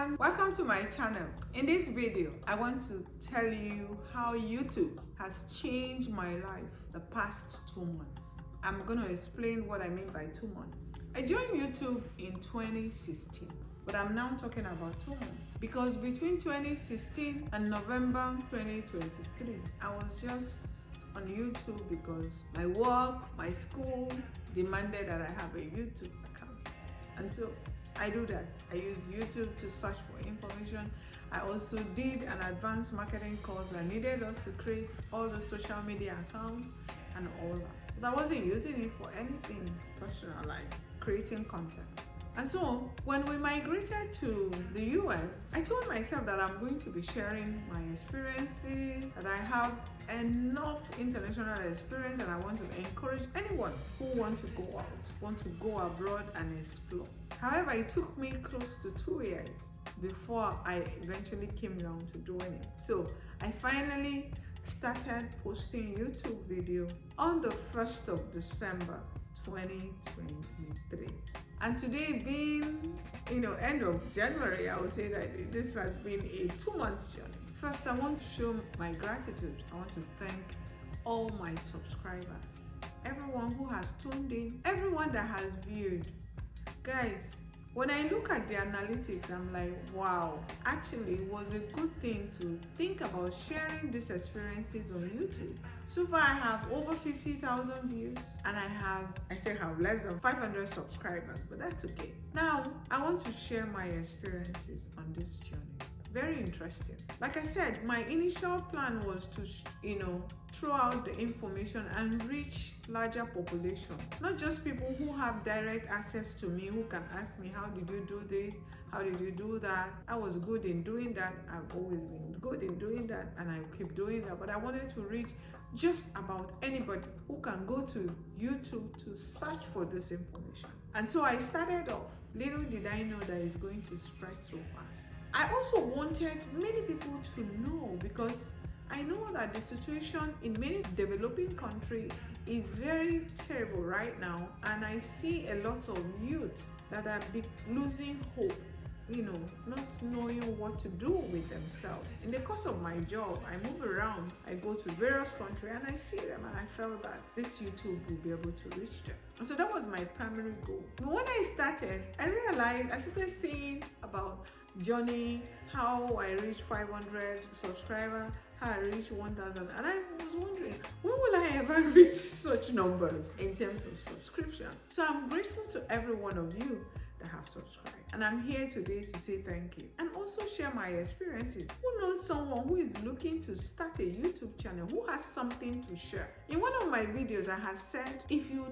everyone, welcome to my channel. In this video, I want to tell you how YouTube has changed my life the past 2 months. I'm going to explain what I mean by 2 months. I joined YouTube in 2016, but I'm now talking about 2 months because between 2016 and November 2023, I was just on YouTube because my work, my school demanded that I have a YouTube account. And so I do that. I use YouTube to search for information. I also did an advanced marketing course that needed us to create all the social media accounts and all that. But I wasn't using it for anything personal like creating content. And so when we migrated to the US, I told myself that I'm going to be sharing my experiences, that I have enough international experience, and I want to encourage anyone who wants to go out, want to go abroad and explore. However, it took me close to 2 years before I eventually came down to doing it. So I finally started posting YouTube video on the 1st of December 2023. And today being, end of January, I would say that this has been a 2 months journey. First, I want to show my gratitude. I want to thank all my subscribers, everyone who has tuned in, everyone that has viewed. Guys, when I look at the analytics, I'm like, wow, actually it was a good thing to think about sharing these experiences on YouTube. So far I have over 50,000 views and I still have less than 500 subscribers, but that's okay. Now, I want to share my experiences on this journey. Very interesting. Like I said, my initial plan was to, throw out the information and reach larger population. Not just people who have direct access to me, who can ask me, how did you do this? How did you do that? I was good in doing that. I've always been good in doing that and I keep doing that. But I wanted to reach just about anybody who can go to YouTube to search for this information. And so I started off. Little did I know that it's going to spread so fast. I also wanted many people to know because I know that the situation in many developing countries is very terrible right now, and I see a lot of youths that are losing hope, not knowing what to do with themselves. In the course of my job, I move around, I go to various countries and I see them, and I felt that this YouTube will be able to reach them. And so that was my primary goal. But when I started seeing about journey, how I reached 500 subscribers, how I reached 1,000, and I was wondering, when will I ever reach such numbers in terms of subscription? So I'm grateful to every one of you that have subscribed, and I'm here today to say thank you and also share my experiences. Who knows someone who is looking to start a YouTube channel, who has something to share? In one of my videos, I have said, if you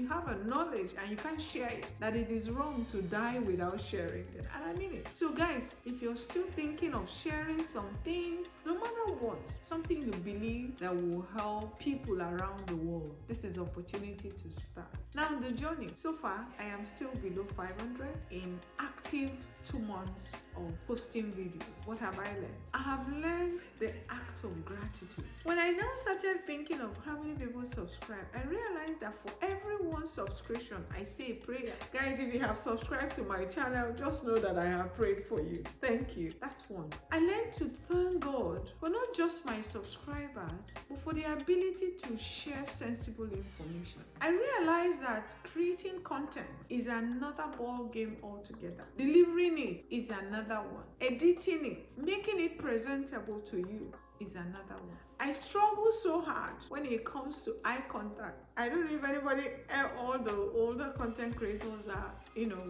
have a knowledge and you can't share it, that it is wrong to die without sharing it. And I mean it. So guys, if you're still thinking of sharing some things, no matter what, something you believe that will help people around the world, this is opportunity to start. Now the journey, so far I am still below 500 in active 2 months of posting videos. What have I learned? I have learned the act of gratitude. When I now started thinking of how many people subscribe, I realized that for every one subscription, I say a prayer. Guys, if you have subscribed to my channel, just know that I have prayed for you. Thank you. That's one. I learned to thank God for not just my subscribers, but for the ability to share sensible information. I realized that creating content is another ball game altogether. Delivering it is another one. Editing it, making it presentable to you is another one. I struggle so hard when it comes to eye contact. I don't know if anybody, all the older content creators are,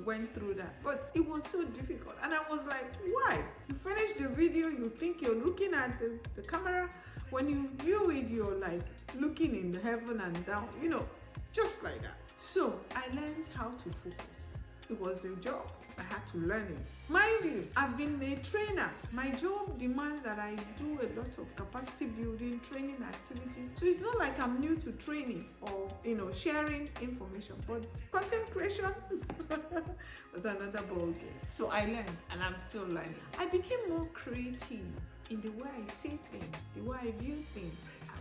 went through that. But it was so difficult. And I was like, why? You finish the video, you think you're looking at the camera. When you view it, you're like looking in the heaven and down, just like that. So I learned how to focus. It was a job. I had to learn it. Mind you, I've been a trainer. My job demands that I do a lot of capacity building, training activities. So it's not like I'm new to training or, sharing information, but content creation was another ball game. So I learned and I'm still learning. I became more creative in the way I say things, the way I view things.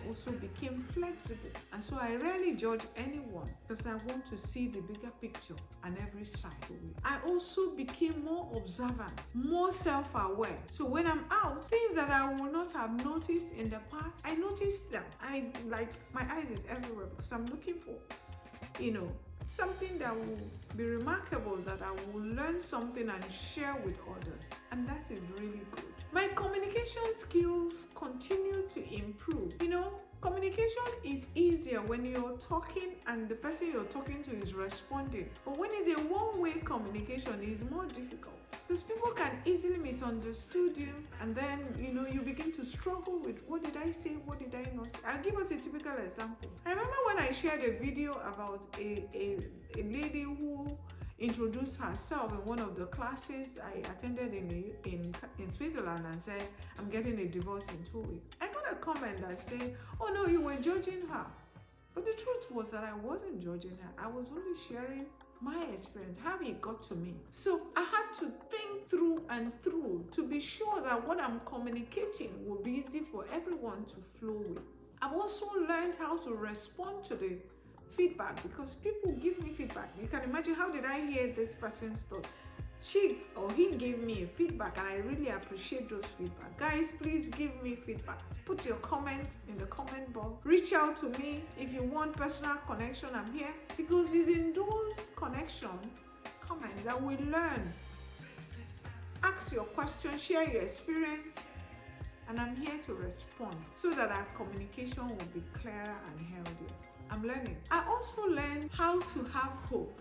I also became flexible. And so I rarely judge anyone because I want to see the bigger picture and every side of it. I also became more observant, more self-aware. So when I'm out, things that I would not have noticed in the past, I notice them. My eyes is everywhere because I'm looking for, something that will be remarkable, that I will learn something and share with others. And that is really good. My communication skills continue to improve. Communication is easier when you're talking and the person you're talking to is responding. But when it's a one-way communication, it's more difficult because people can easily misunderstand you, and then you begin to struggle with, what did I say, what did I not say? I'll give us a typical example. I remember when I shared a video about a lady who introduced herself in one of the classes I attended in Switzerland and said, I'm getting a divorce in 2 weeks. I got a comment that said, oh no, you were judging her. But the truth was that I wasn't judging her. I was only sharing my experience, how it got to me. So I had to think through and through to be sure that what I'm communicating will be easy for everyone to flow with. I've also learned how to respond to the feedback because people give me feedback. You can imagine, how did I hear this person's thought? She or he gave me a feedback, and I really appreciate those feedback. Guys, please give me feedback. Put your comment in the comment box. Reach out to me if you want personal connection. I'm here because it's in those comments that we learn. Ask your question, share your experience, and I'm here to respond so that our communication will be clearer and healthier. I'm learning. I also learned how to have hope.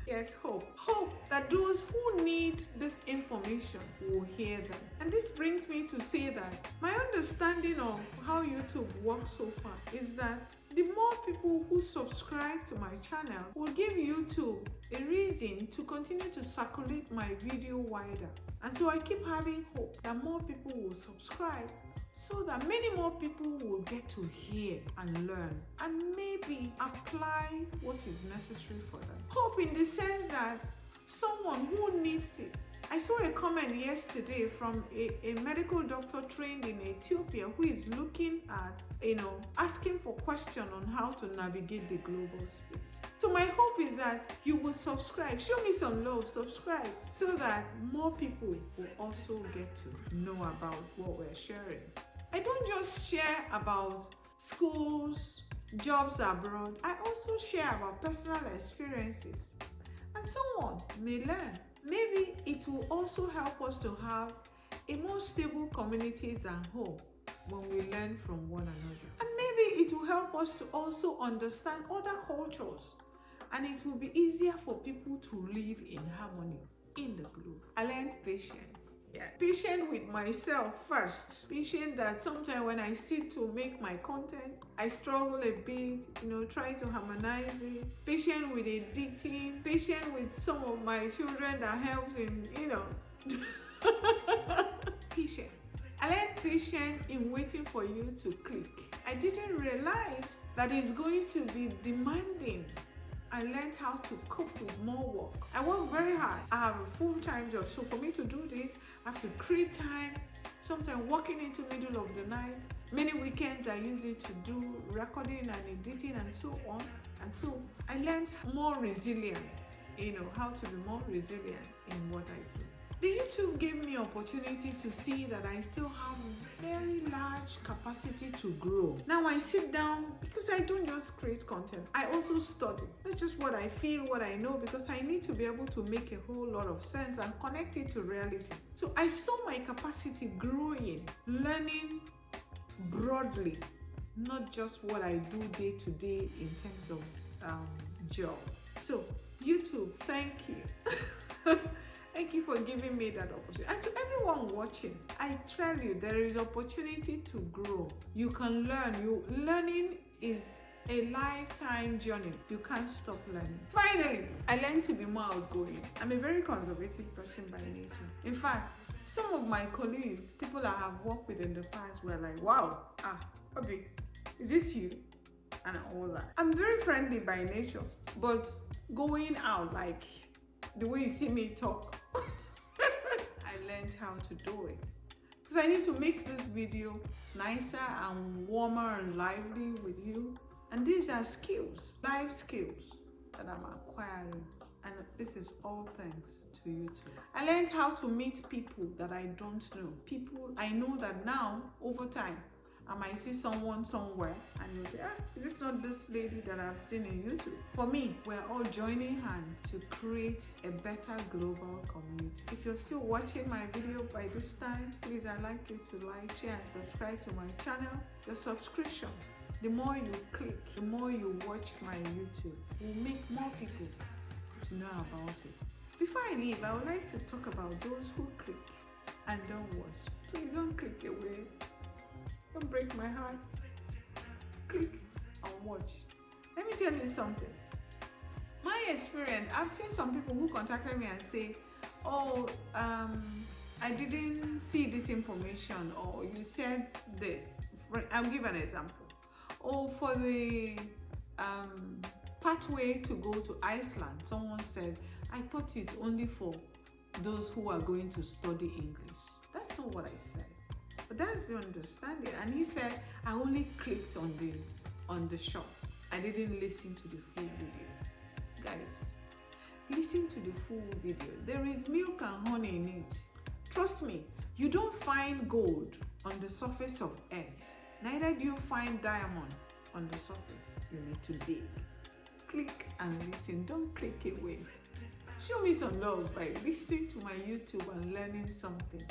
Yes, hope. Hope that those who need this information will hear them. And this brings me to say that my understanding of how YouTube works so far is that the more people who subscribe to my channel will give YouTube a reason to continue to circulate my video wider. And so I keep having hope that more people will subscribe, so that many more people will get to hear and learn and maybe apply what is necessary for them. Hope in the sense that someone who needs it. I saw a comment yesterday from a medical doctor trained in Ethiopia who is looking at, asking for questions on how to navigate the global space. So my hope is that you will subscribe, show me some love, subscribe, so that more people will also get to know about what we're sharing. I don't just share about schools, jobs abroad. I also share about personal experiences, and someone may learn. Maybe it will also help us to have a more stable communities and home when we learn from one another. And maybe it will help us to also understand other cultures, and it will be easier for people to live in harmony in the globe. I learned patience. Patient with myself first. Patient that sometimes when I sit to make my content, I struggle a bit, trying to harmonize it. Patient with editing. Patient with some of my children that helps in, Patient. I learned patience in waiting for you to click. I didn't realize that it's going to be demanding. I learned how to cope with more work. I work very hard. I have a full-time job. So for me to do this, I have to create time, sometimes working into middle of the night. Many weekends I use it to do recording and editing and so on. And so I learned more resilience, how to be more resilient in what I do. The YouTube gave me opportunity to see that I still have very large capacity to grow. Now I sit down because I don't just create content. I also study. Not just what I feel, what I know, because I need to be able to make a whole lot of sense and connect it to reality. So I saw my capacity growing, learning broadly, not just what I do day to day in terms of job. So YouTube, thank you. Thank you for giving me that opportunity. And to everyone watching, I tell you, there is opportunity to grow. You can learn. Learning is a lifetime journey. You can't stop learning. Finally, I learned to be more outgoing. I'm a very conservative person by nature. In fact, some of my colleagues, people I have worked with in the past, were like, wow, Obi, is this you? And all that. I'm very friendly by nature, but going out, like the way you see me talk, I learned how to do it. because I need to make this video nicer and warmer and lively with you. And these are skills, life skills that I'm acquiring. And this is all thanks to YouTube. I learned how to meet people that I don't know. People I know that now, over time, I might see someone somewhere and you'll say, is this not this lady that I've seen in YouTube? For me, we're all joining hands to create a better global community. If you're still watching my video by this time, please, I'd like you to like, share, and subscribe to my channel. Your subscription, the more you click, the more you watch my YouTube, will make more people to know about it. Before I leave, I would like to talk about those who click and don't watch. Please don't click away. Don't break my heart. Click and watch. Let me tell you something. My experience, I've seen some people who contacted me and say, I didn't see this information, or you said this. I'll give an example. For the pathway to go to Iceland, someone said, I thought it's only for those who are going to study English. That's not what I said. But that's the understanding. And he said, I only clicked on the short. I didn't listen to the full video. Guys, listen to the full video. There is milk and honey in it. Trust me, you don't find gold on the surface of earth. Neither do you find diamond on the surface. You need to dig. Click and listen. Don't click away. Show me some love by listening to my YouTube and learning something.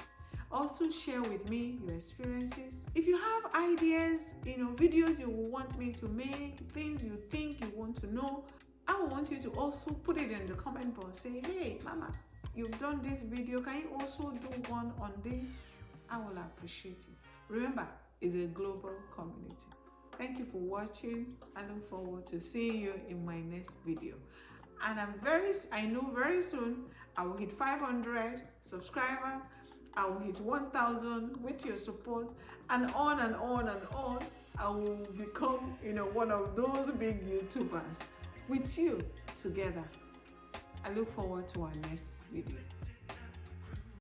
Also share with me your experiences. If you have ideas, videos you want me to make, things you think you want to know, I want you to also put it in the comment box. Say, hey, Mama, you've done this video. Can you also do one on this? I will appreciate it. Remember, it's a global community. Thank you for watching. I look forward to seeing you in my next video. And I know very soon I will hit 500 subscribers. I will hit 1,000 with your support, and on and on and on. I will become, one of those big YouTubers with you together. I look forward to our next video.